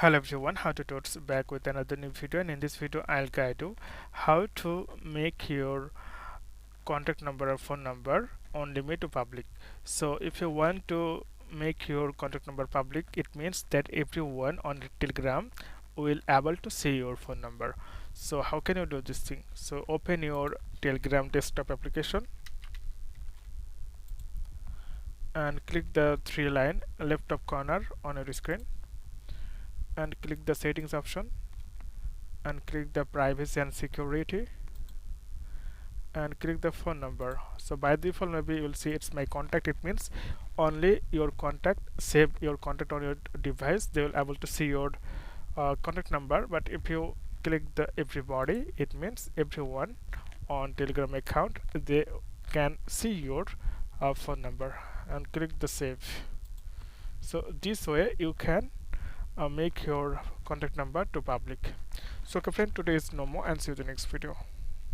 Hello everyone, how to Tuts back with another new video, and in this video I'll guide you how to make your contact number or phone number on limit to public. So if you want to make your contact number public, it means that everyone on Telegram will able to see your phone number. So how can you do this thing? So open your Telegram desktop application and click the three line left top corner on your screen and click the settings option and click the privacy and security and click the phone number. So by default maybe you will see it's my contact. It means only your contact, save your contact on your device, they will able to see your contact number. But if you click the everybody, it means everyone on Telegram account they can see your phone number, and click the save. So this way you can make your contact number to public. So okay friend, today is no more, and see you in the next video.